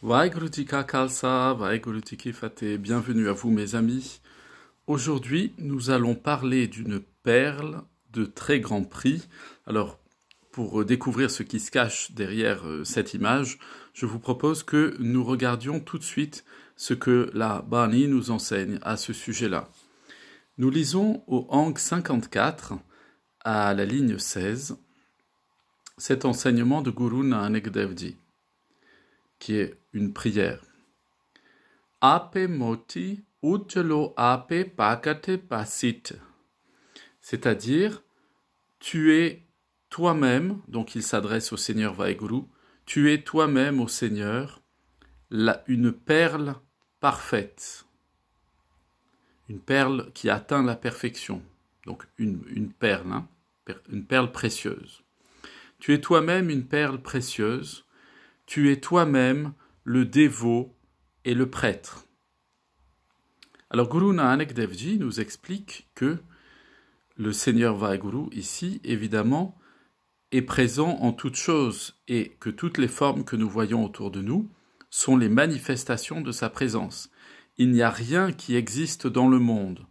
Vaheguru Ji Ka Khalsa, Vaheguru Ji Ki Fateh. Bienvenue à vous mes amis. Aujourd'hui, nous allons parler d'une perle de très grand prix. Alors, pour découvrir ce qui se cache derrière cette image, je vous propose que nous regardions tout de suite ce que la Bani nous enseigne à ce sujet-là. Nous lisons au Ang 54, à la ligne 16, cet enseignement de Guru Nanak Dev Ji, qui est une prière. Ape moti ujjalo ape pakate pasit. C'est-à-dire, tu es toi-même, donc il s'adresse au Seigneur Vaheguru, tu es toi-même au Seigneur, une perle parfaite, une perle qui atteint la perfection, donc une perle, une perle précieuse. Tu es toi-même une perle précieuse, tu es toi-même le dévot et le prêtre. Alors Guru Nanak Dev Ji nous explique que le Seigneur Vaheguru, ici, évidemment, est présent en toutes choses et que toutes les formes que nous voyons autour de nous sont les manifestations de sa présence. Il n'y a rien qui existe dans le monde,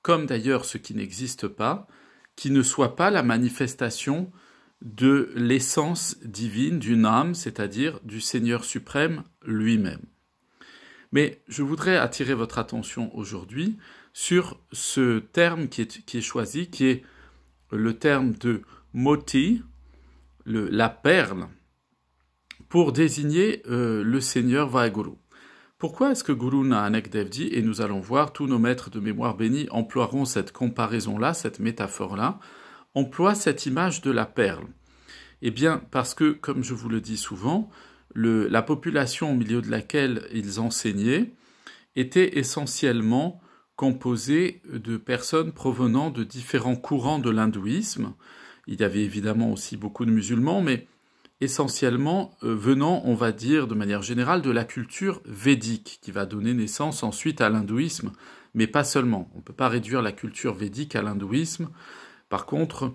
comme d'ailleurs ce qui n'existe pas, qui ne soit pas la manifestation de l'essence divine d'une âme, c'est-à-dire du Seigneur suprême lui-même. Mais je voudrais attirer votre attention aujourd'hui sur ce terme qui est choisi, qui est le terme de moti, la perle, pour désigner le Seigneur Vaheguru. Pourquoi est-ce que Guru Nanak Dev Ji, et nous allons voir, tous nos maîtres de mémoire bénis emploieront cette comparaison-là, cette métaphore-là, emploient cette image de la perle? Eh bien, parce que, comme je vous le dis souvent, la population au milieu de laquelle ils enseignaient était essentiellement composée de personnes provenant de différents courants de l'hindouisme. Il y avait évidemment aussi beaucoup de musulmans, mais essentiellement venant, on va dire de manière générale, de la culture védique, qui va donner naissance ensuite à l'hindouisme, mais pas seulement. On ne peut pas réduire la culture védique à l'hindouisme. Par contre,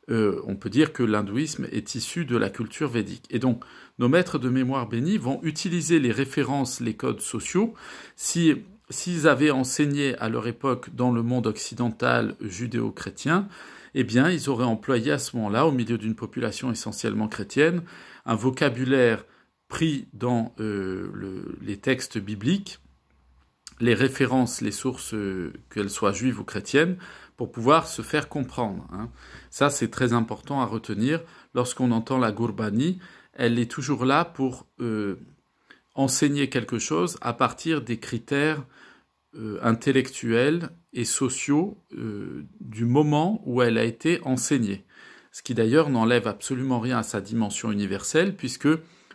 on peut dire que l'hindouisme est issu de la culture védique. Et donc, nos maîtres de mémoire bénis vont utiliser les références, les codes sociaux. S'ils avaient enseigné à leur époque dans le monde occidental judéo-chrétien, eh bien, ils auraient employé à ce moment-là, au milieu d'une population essentiellement chrétienne, un vocabulaire pris dans les textes bibliques, les références, les sources, qu'elles soient juives ou chrétiennes, pour pouvoir se faire comprendre. Ça, c'est très important à retenir. Lorsqu'on entend la Gurbani, elle est toujours là pour enseigner quelque chose à partir des critères intellectuels et sociaux du moment où elle a été enseignée. Ce qui d'ailleurs n'enlève absolument rien à sa dimension universelle, puisque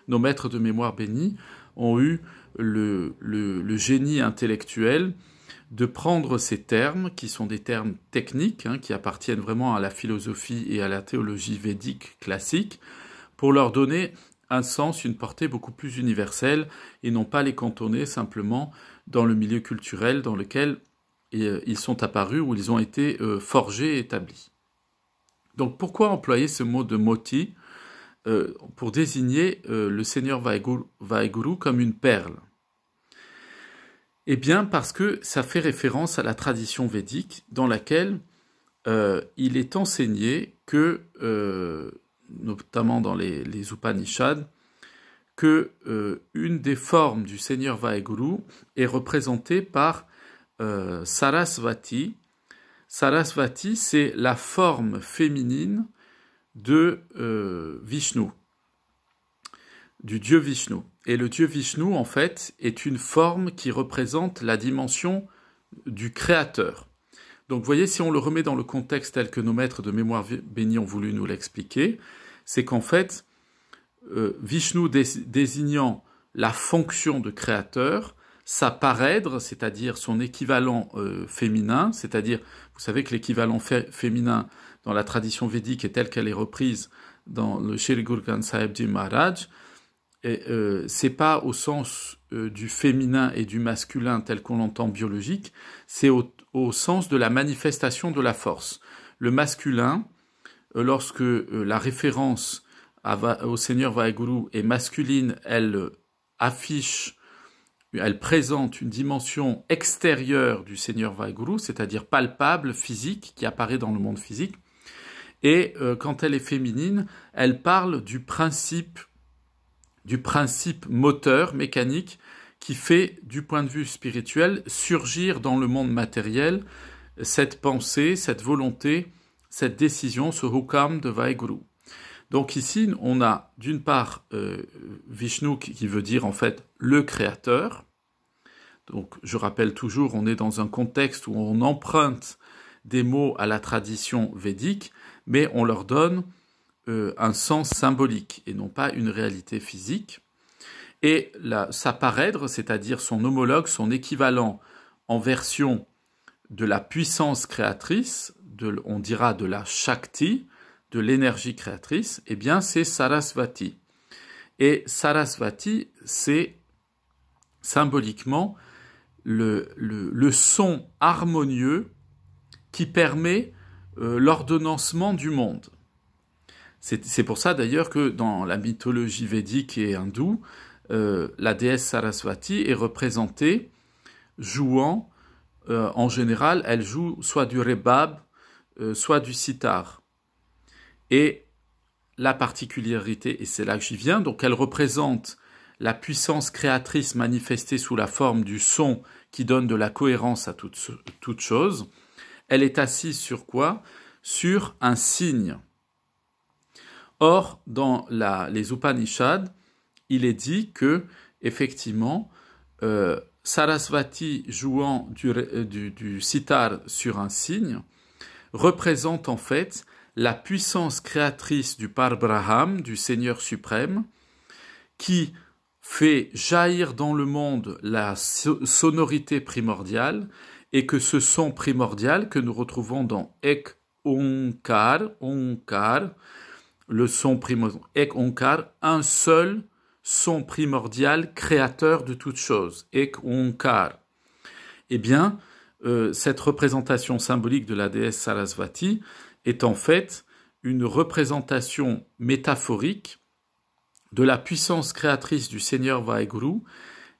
nos maîtres de mémoire bénis ont eu le génie intellectuel de prendre ces termes, qui sont des termes techniques, qui appartiennent vraiment à la philosophie et à la théologie védique classique, pour leur donner un sens, une portée beaucoup plus universelle, et non pas les cantonner simplement dans le milieu culturel dans lequel ils sont apparus, où ils ont été forgés et établis. Donc pourquoi employer ce mot de moti pour désigner le Seigneur Vaheguru comme une perle? Eh bien, parce que ça fait référence à la tradition védique dans laquelle il est enseigné que, notamment dans les Upanishads, que une des formes du Seigneur Vaheguru est représentée par Sarasvati. Sarasvati, c'est la forme féminine de Vishnu, du dieu Vishnu. Et le dieu Vishnu, en fait, est une forme qui représente la dimension du créateur. Donc, vous voyez, si on le remet dans le contexte tel que nos maîtres de mémoire bénis ont voulu nous l'expliquer, c'est qu'en fait, Vishnu désignant la fonction de créateur, sa parèdre, c'est-à-dire son équivalent féminin, c'est-à-dire, vous savez que l'équivalent féminin dans la tradition védique est telle qu'elle est reprise dans le Shri Guru Granth Sahib Ji Maharaj, c'est pas au sens du féminin et du masculin tel qu'on l'entend biologique, c'est au sens de la manifestation de la force. Le masculin, lorsque la référence au Seigneur Vaheguru est masculine, elle affiche, elle présente une dimension extérieure du Seigneur Vaheguru, c'est-à-dire palpable, physique, qui apparaît dans le monde physique. Et quand elle est féminine, elle parle du principe moteur, mécanique, qui fait, du point de vue spirituel, surgir dans le monde matériel cette pensée, cette volonté, cette décision, ce hukam de Vaheguru. Donc ici, on a d'une part Vishnu qui veut dire en fait le créateur. Donc je rappelle toujours, on est dans un contexte où on emprunte des mots à la tradition védique, mais on leur donne un sens symbolique et non pas une réalité physique. Et sa parèdre, c'est-à-dire son homologue, son équivalent en version de la puissance créatrice, on dira de la Shakti, de l'énergie créatrice, eh bien c'est Sarasvati. Et Sarasvati, c'est symboliquement le son harmonieux qui permet l'ordonnancement du monde. C'est pour ça d'ailleurs que dans la mythologie védique et hindoue, la déesse Sarasvati est représentée jouant, en général, elle joue soit du rebab, soit du sitar. Et la particularité, et c'est là que j'y viens, donc elle représente la puissance créatrice manifestée sous la forme du son qui donne de la cohérence à toute chose. Elle est assise sur quoi? Sur un signe. Or, dans les Upanishads, il est dit que, effectivement, Sarasvati jouant du sitar sur un signe représente en fait la puissance créatrice du Parbraham, du Seigneur suprême, qui fait jaillir dans le monde la sonorité primordiale, et que ce son primordial que nous retrouvons dans Ek Onkar, le son primordial, Ek Onkar, un seul son primordial créateur de toute chose, Ek Onkar. Eh bien, cette représentation symbolique de la déesse Sarasvati est en fait une représentation métaphorique de la puissance créatrice du Seigneur Vaheguru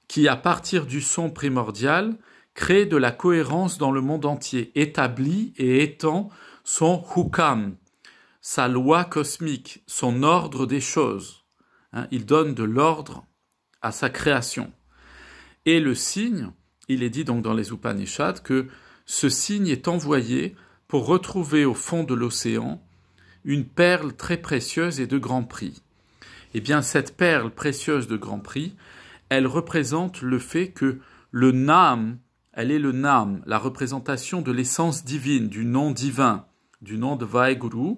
qui, à partir du son primordial, crée de la cohérence dans le monde entier, établit et étend son hukam, sa loi cosmique, son ordre des choses. Il donne de l'ordre à sa création. Et le signe, il est dit donc dans les Upanishads que ce signe est envoyé pour retrouver au fond de l'océan une perle très précieuse et de grand prix. Eh bien, cette perle précieuse de grand prix, elle représente le fait que le Nam, elle est le Nam, la représentation de l'essence divine, du nom divin, du nom de Vaheguru.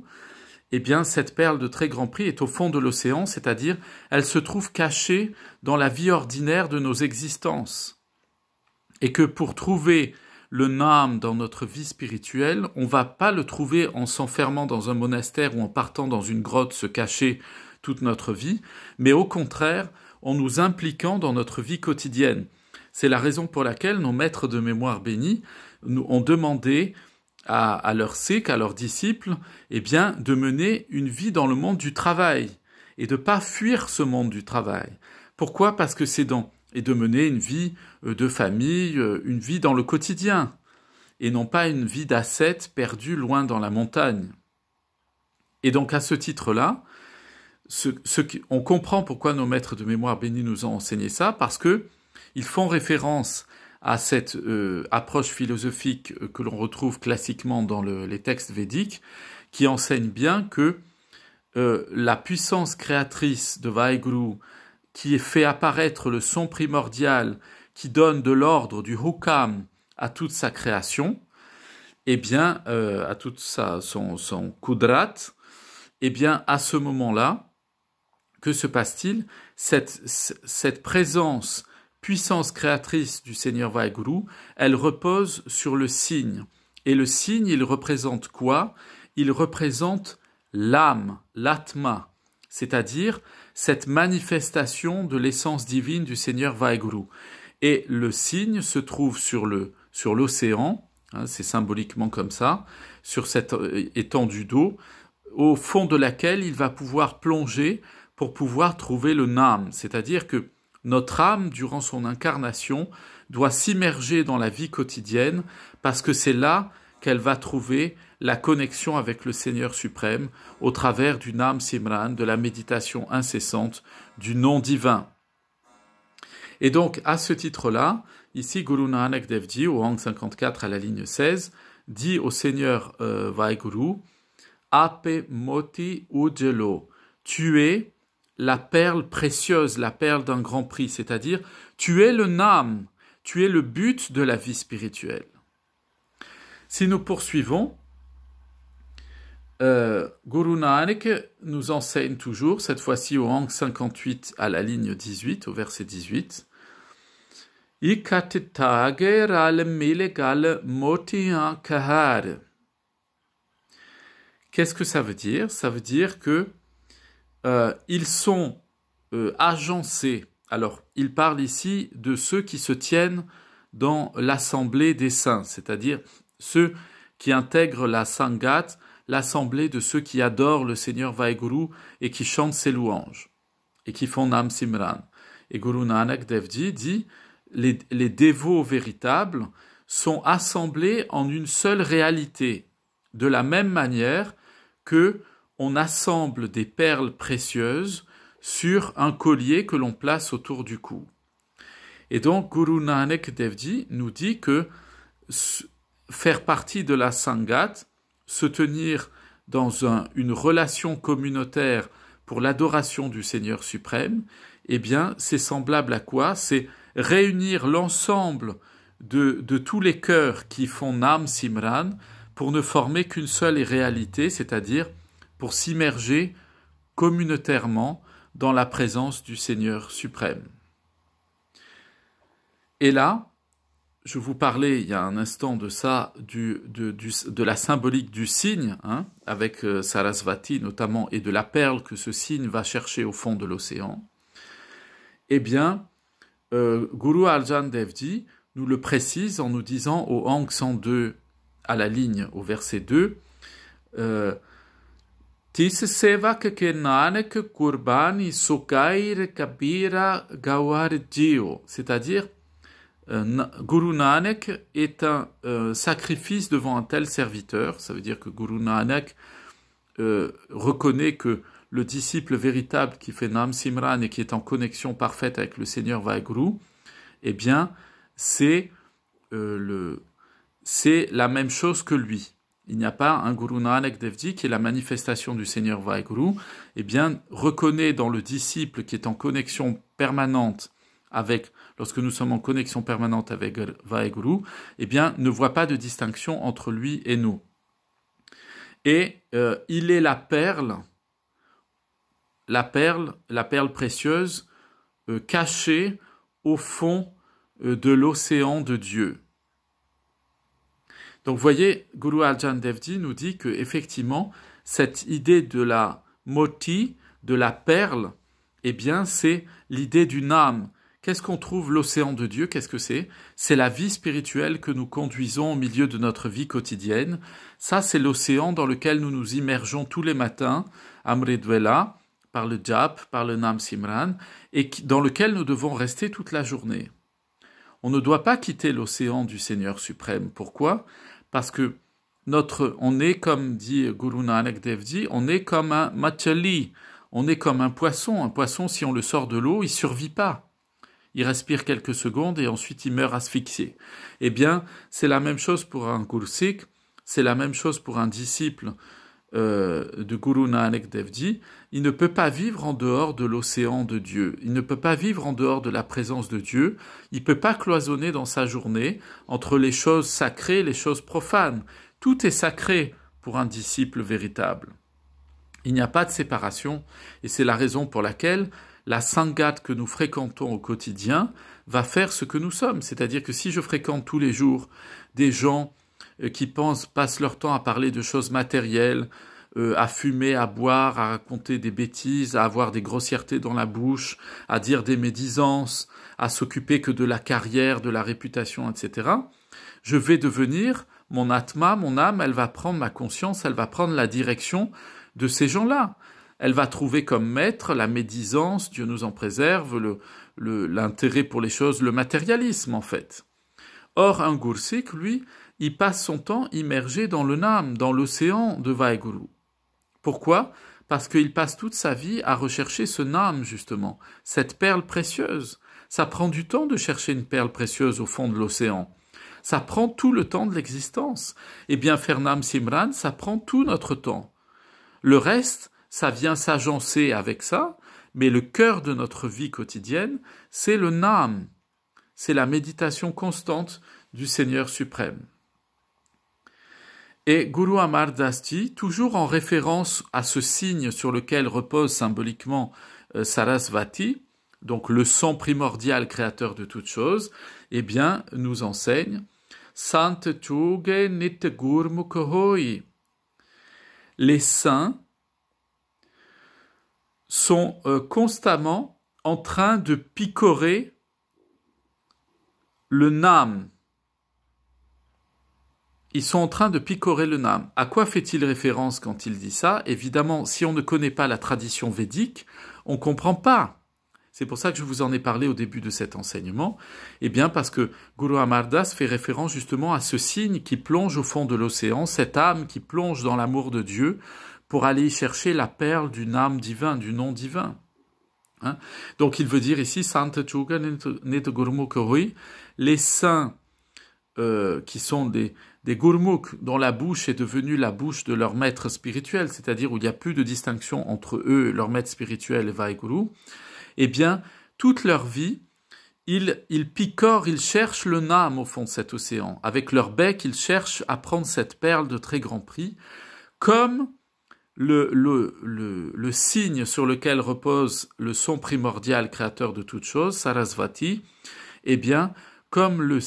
Eh bien, cette perle de très grand prix est au fond de l'océan, c'est-à-dire, elle se trouve cachée dans la vie ordinaire de nos existences. Et que pour trouver le Nam dans notre vie spirituelle, on ne va pas le trouver en s'enfermant dans un monastère ou en partant dans une grotte se cacher toute notre vie, mais au contraire, en nous impliquant dans notre vie quotidienne. C'est la raison pour laquelle nos maîtres de mémoire bénis ont demandé à leurs séques, à leurs disciples, eh bien, de mener une vie dans le monde du travail et de ne pas fuir ce monde du travail. Pourquoi? Parce que et de mener une vie de famille, une vie dans le quotidien, et non pas une vie d'ascète perdue loin dans la montagne. Et donc à ce titre-là, on comprend pourquoi nos maîtres de mémoire bénis nous ont enseigné ça, parce que ils font référence à cette approche philosophique que l'on retrouve classiquement dans les textes védiques, qui enseigne bien que la puissance créatrice de Vaheguru, qui fait apparaître le son primordial, qui donne de l'ordre, du hukam à toute sa création, eh bien, à toute son kudrat, eh bien, à ce moment-là, que se passe-t-il? Cette présence, puissance créatrice du Seigneur Vaheguru, elle repose sur le signe. Et le signe, il représente quoi? Il représente l'âme, l'atma, c'est-à-dire cette manifestation de l'essence divine du Seigneur Vaheguru. Et le signe se trouve sur l'océan, c'est symboliquement comme ça, sur cette étendue d'eau, au fond de laquelle il va pouvoir plonger pour pouvoir trouver le Nam. C'est-à-dire que notre âme, durant son incarnation, doit s'immerger dans la vie quotidienne parce que c'est là qu'elle va trouver la connexion avec le Seigneur suprême au travers du Nam Simran, de la méditation incessante du nom divin. Et donc, à ce titre-là, ici, Guru Nanak Dev Ji, au Hang 54 à la ligne 16, dit au Seigneur Vaheguru, Ape Moti Ujjelo, tu es la perle précieuse, la perle d'un grand prix, c'est-à-dire, tu es le Nam, tu es le but de la vie spirituelle. Si nous poursuivons, Guru Nanak nous enseigne toujours, cette fois-ci au Hang 58 à la ligne 18, au verset 18, Qu'est-ce que ça veut dire? Ça veut dire que ils sont agencés. Alors, il parle ici de ceux qui se tiennent dans l'assemblée des saints, c'est-à-dire ceux qui intègrent la Sangat, l'assemblée de ceux qui adorent le Seigneur Vaheguru et qui chantent ses louanges, et qui font Nam Simran. Et Guru Nanak Dev Ji dit, les dévots véritables sont assemblés en une seule réalité, de la même manière que on assemble des perles précieuses sur un collier que l'on place autour du cou. Et donc, Guru Nanak Dev Ji nous dit que faire partie de la Sangat, se tenir dans une relation communautaire pour l'adoration du Seigneur suprême, eh bien, c'est semblable à quoi? C'est réunir l'ensemble de tous les cœurs qui font Nam Simran pour ne former qu'une seule réalité, c'est-à-dire pour s'immerger communautairement dans la présence du Seigneur suprême. Et là, je vous parlais il y a un instant de ça, de la symbolique du cygne, hein, avec Sarasvati notamment, et de la perle que ce cygne va chercher au fond de l'océan. Eh bien, Guru Arjan Dev Ji nous le précise en nous disant au Hang 102 à la ligne, au verset 2, Tis sevak ke nanak kurbani sukair kabira gawar jio, c'est-à-dire Guru Nanak est un sacrifice devant un tel serviteur. Ça veut dire que Guru Nanak reconnaît que le disciple véritable qui fait Nam Simran et qui est en connexion parfaite avec le Seigneur Vaheguru, eh bien, c'est la même chose que lui. Il n'y a pas un Guru Nanak Dev Ji qui est la manifestation du Seigneur Vaheguru, eh bien, reconnaît dans le disciple qui est en connexion permanente avec, lorsque nous sommes en connexion permanente avec Vaheguru, eh bien, ne voit pas de distinction entre lui et nous. Et il est la perle précieuse cachée au fond de l'océan de Dieu. Donc, vous voyez, Guru Arjan Dev Ji nous dit que effectivement, cette idée de la moti, de la perle, eh bien, c'est l'idée d'une âme. Qu'est-ce qu'on trouve l'océan de Dieu? Qu'est-ce que c'est? C'est la vie spirituelle que nous conduisons au milieu de notre vie quotidienne. Ça, c'est l'océan dans lequel nous nous immergeons tous les matins, Amridvela, par le Jap, par le Nam Simran, et dans lequel nous devons rester toute la journée. On ne doit pas quitter l'océan du Seigneur suprême. Pourquoi? Parce que on est, comme dit Guru Nanak Dev Ji, on est comme un machali, on est comme un poisson. Un poisson, si on le sort de l'eau, il ne survit pas. Il respire quelques secondes et ensuite il meurt asphyxié. Eh bien, c'est la même chose pour un Gursik, c'est la même chose pour un disciple de Guru Nanak Dev Ji. Il ne peut pas vivre en dehors de l'océan de Dieu. Il ne peut pas vivre en dehors de la présence de Dieu. Il ne peut pas cloisonner dans sa journée entre les choses sacrées et les choses profanes. Tout est sacré pour un disciple véritable. Il n'y a pas de séparation et c'est la raison pour laquelle la sangat que nous fréquentons au quotidien va faire ce que nous sommes. C'est-à-dire que si je fréquente tous les jours des gens qui passent leur temps à parler de choses matérielles, à fumer, à boire, à raconter des bêtises, à avoir des grossièretés dans la bouche, à dire des médisances, à s'occuper que de la carrière, de la réputation, etc., je vais devenir, mon atma, mon âme, elle va prendre ma conscience, elle va prendre la direction de ces gens-là. elle va trouver comme maître la médisance, Dieu nous en préserve, l'intérêt pour les choses, le matérialisme en fait. Or, un Gursik, lui, il passe son temps immergé dans le Nam, dans l'océan de Vaheguru. Pourquoi? Parce qu'il passe toute sa vie à rechercher ce Nam, justement, cette perle précieuse. Ça prend du temps de chercher une perle précieuse au fond de l'océan. Ça prend tout le temps de l'existence. Eh bien, faire Nam Simran, ça prend tout notre temps. Le reste, ça vient s'agencer avec ça, mais le cœur de notre vie quotidienne, c'est le Nam. C'est la méditation constante du Seigneur suprême. Et Guru Amar Das Ji, toujours en référence à ce signe sur lequel repose symboliquement Sarasvati, donc le son primordial créateur de toutes choses, eh bien, nous enseigne Sant Chuge Nit Gurmukh Hoi. Les saints sont constamment en train de picorer le Nam. Ils sont en train de picorer le Nam. À quoi fait-il référence quand il dit ça? Évidemment, si on ne connaît pas la tradition védique, on ne comprend pas. C'est pour ça que je vous en ai parlé au début de cet enseignement. Eh bien, parce que Guru Amar Das fait référence justement à ce signe qui plonge au fond de l'océan, cette âme qui plonge dans l'amour de Dieu pour aller y chercher la perle du Nam divin, du nom divin. Hein? Donc il veut dire ici, Sant Chuga Nit Gurmukh Hoi, les saints qui sont des Gurmukh dont la bouche est devenue la bouche de leur maître spirituel, c'est-à-dire où il n'y a plus de distinction entre eux, leur maître spirituel et Vaheguru, eh bien, toute leur vie, ils picorent, ils cherchent le Nam au fond de cet océan. Avec leur bec, ils cherchent à prendre cette perle de très grand prix, comme le signe sur lequel repose le son primordial créateur de toutes choses, Sarasvati, eh bien, comme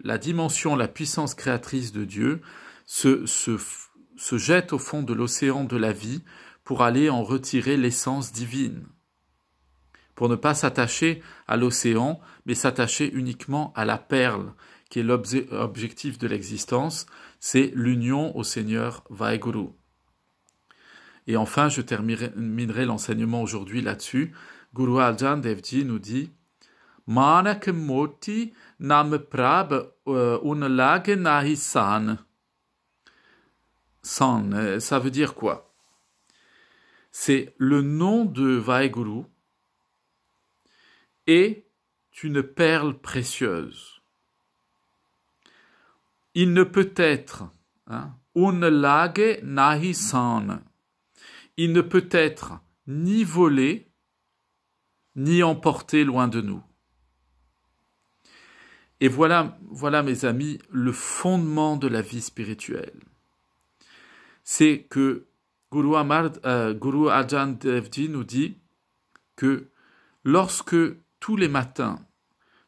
la dimension, la puissance créatrice de Dieu se jette au fond de l'océan de la vie pour aller en retirer l'essence divine. Pour ne pas s'attacher à l'océan, mais s'attacher uniquement à la perle, qui est l'objectif de l'existence, c'est l'union au Seigneur Vaheguru. Et enfin, je terminerai l'enseignement aujourd'hui là-dessus. Guru Arjan Dev Ji nous dit Manak moti nam prab unlag nahi san. San, ça veut dire quoi? C'est le nom de Vaheguru est une perle précieuse. Il ne peut être unlag nahi san. Il ne peut être ni volé, ni emporté loin de nous. Et voilà, mes amis, le fondement de la vie spirituelle. C'est que Guru Arjan Dev Ji nous dit que lorsque tous les matins,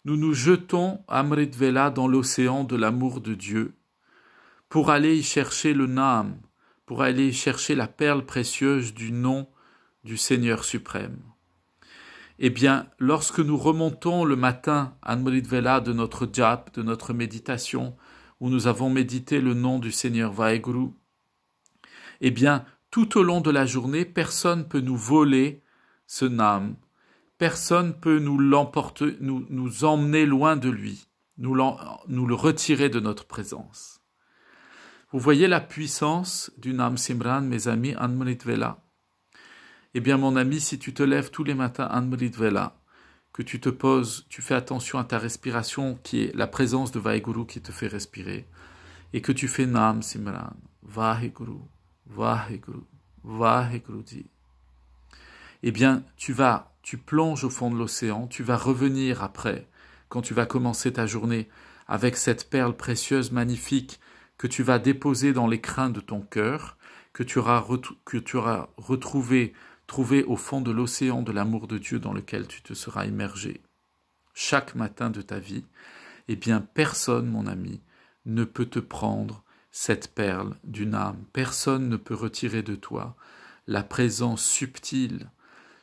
nous nous jetons Amrit Vela dans l'océan de l'amour de Dieu pour aller y chercher le Nam, pour aller y chercher la perle précieuse du nom du Seigneur suprême. Eh bien, lorsque nous remontons le matin à Amrit Vela de notre jap, de notre méditation, où nous avons médité le nom du Seigneur Vaheguru, eh bien, tout au long de la journée, personne ne peut nous voler ce Nam, personne ne peut nous l'emporter, nous emmener loin de lui, nous le retirer de notre présence. Vous voyez la puissance du Nam Simran, mes amis, Amrit Vela. Eh bien, mon ami, si tu te lèves tous les matins Amrit Vela, que tu te poses, tu fais attention à ta respiration, qui est la présence de Vaheguru qui te fait respirer, et que tu fais Nam Simran, Vaheguru, Vaheguru, Vaheguru Ji, eh bien, tu plonges au fond de l'océan, tu vas revenir après, quand tu vas commencer ta journée, avec cette perle précieuse, magnifique, que tu vas déposer dans les crins de ton cœur, que tu auras trouvé au fond de l'océan de l'amour de Dieu dans lequel tu te seras immergé chaque matin de ta vie, eh bien personne, mon ami, ne peut te prendre cette perle du Nam. Personne ne peut retirer de toi la présence subtile,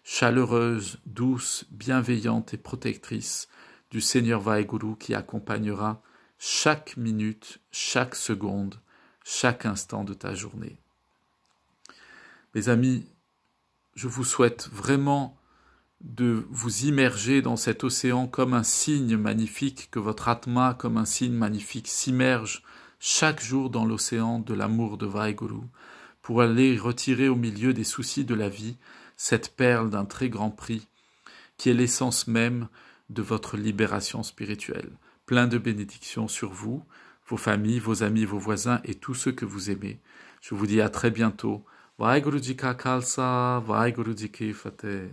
chaleureuse, douce, bienveillante et protectrice du Seigneur Vaheguru qui accompagnera chaque minute, chaque seconde, chaque instant de ta journée. Mes amis, je vous souhaite vraiment de vous immerger dans cet océan comme un signe magnifique, que votre Atma, comme un signe magnifique, s'immerge chaque jour dans l'océan de l'amour de Vaheguru, pour aller retirer au milieu des soucis de la vie cette perle d'un très grand prix, qui est l'essence même de votre libération spirituelle. Plein de bénédictions sur vous, vos familles, vos amis, vos voisins et tous ceux que vous aimez. Je vous dis à très bientôt. Vaheguru Ji Ka Khalsa, Vaheguru Ji Ki Fateh.